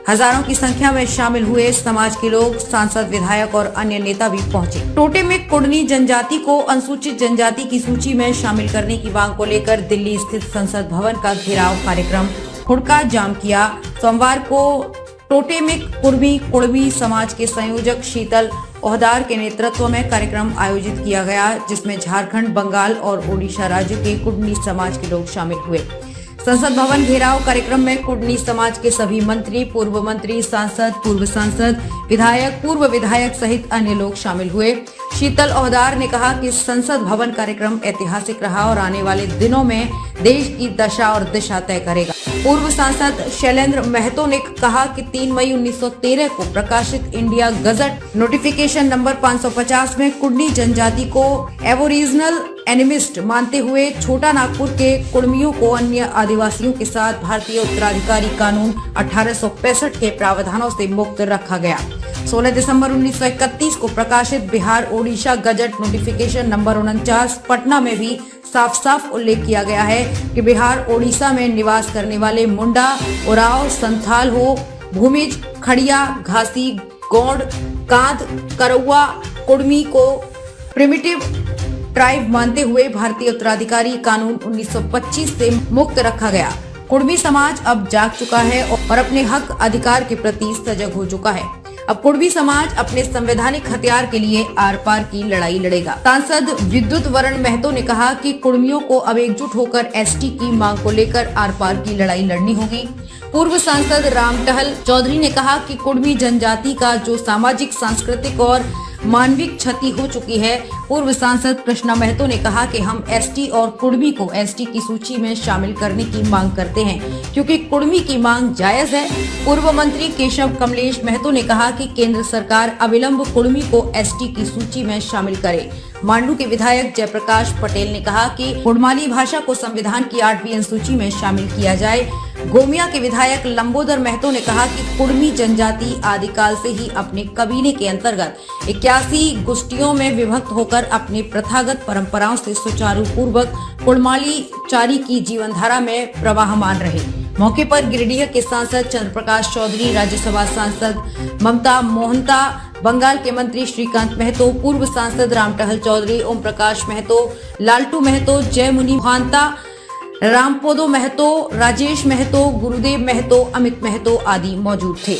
हजारों की संख्या में शामिल हुए समाज के लोग, सांसद, विधायक और अन्य नेता भी पहुंचे। टोटे में कुडनी जनजाति को अनुसूचित जनजाति की सूची में शामिल करने की मांग को लेकर दिल्ली स्थित संसद भवन का घेराव कार्यक्रम हुड़का जाम किया। सोमवार को टोटे में कुड़मी समाज के संयोजक शीतल ओहदार के नेतृत्व में कार्यक्रम आयोजित किया गया, जिसमें झारखंड, बंगाल और ओडिशा राज्य के कुडनी समाज के लोग शामिल हुए। संसद भवन घेराव कार्यक्रम में कुडनी समाज के सभी मंत्री, पूर्व मंत्री, पूर्व सांसद, विधायक, पूर्व विधायक सहित अन्य लोग शामिल हुए। शीतल ओहदार ने कहा कि संसद भवन कार्यक्रम ऐतिहासिक रहा और आने वाले दिनों में देश की दशा और दिशा तय करेगा। पूर्व सांसद शैलेंद्र महतो ने कहा कि 3 मई 1913 को प्रकाशित इंडिया गजट नोटिफिकेशन नंबर 550 में कुडनी जनजाति को एबोरिजिनल एनिमिस्ट मानते हुए छोटा नागपुर के कुड़मियों को अन्य आदिवासियों के साथ भारतीय उत्तराधिकारी कानून 1865 के प्रावधानों से मुक्त रखा गया। 16 दिसंबर 1931 को प्रकाशित Bihar Odisha gazette notification number 49 Patna में भी साफ साफ उल्लेख किया गया है कि बिहार ओडिशा में निवास करने वाले मुंडा, उराव, संथाल हो, भूमिज, खड़िया, घासी, गौड़, कांध, करौआ, कुड़मी को प्रिमिटिव ट्राइब मानते हुए भारतीय उत्तराधिकारी कानून 1925 से मुक्त रखा गया। कुड़मी समाज अब जाग चुका है और अपने हक अधिकार के प्रति सजग हो चुका है। अब कुड़मी समाज अपने संवैधानिक हथियार के लिए आर पार की लड़ाई लड़ेगा। सांसद विद्युत वरण महतो ने कहा कि कुड़मियों को अब एकजुट होकर एसटी की मांग को लेकर आर पार की लड़ाई लड़नी होगी। पूर्व सांसद रामटहल चौधरी ने कहा कि कुड़मी जनजाति का जो सामाजिक, सांस्कृतिक और मानविक क्षति हो चुकी है। पूर्व सांसद कृष्णा महतो ने कहा कि हम एसटी और कुड़मी को एसटी की सूची में शामिल करने की मांग करते हैं, क्योंकि कुड़मी की मांग जायज है। पूर्व मंत्री केशव कमलेश महतो ने कहा कि केंद्र सरकार अविलंब कुड़मी को एसटी की सूची में शामिल करे। मांडू के विधायक जयप्रकाश पटेल ने कहा कि कुड़माली भाषा को संविधान की 8वीं अनुसूची में शामिल किया जाए। गोमिया के विधायक लंबोदर महतो ने कहा कि कुड़मी जनजाति आदिकाल से ही अपने कबीले के अंतर्गत 81 गोष्ठियों में विभक्त होकर अपने प्रथागत परंपराओं से सुचारू पूर्वक कुड़माली चारी की जीवनधारा में प्रवाहमान रहे। मौके पर गिरिडीह के सांसद चंद्र प्रकाश चौधरी, राज्यसभा सांसद ममता मोहंता, बंगाल के मंत्री श्रीकांत महतो, पूर्व सांसद रामटहल चौधरी, ओम प्रकाश महतो, लालटू महतो, जयमुनि मोहंता, रामपोदो महतो, राजेश महतो, गुरुदेव महतो, अमित महतो आदि मौजूद थे।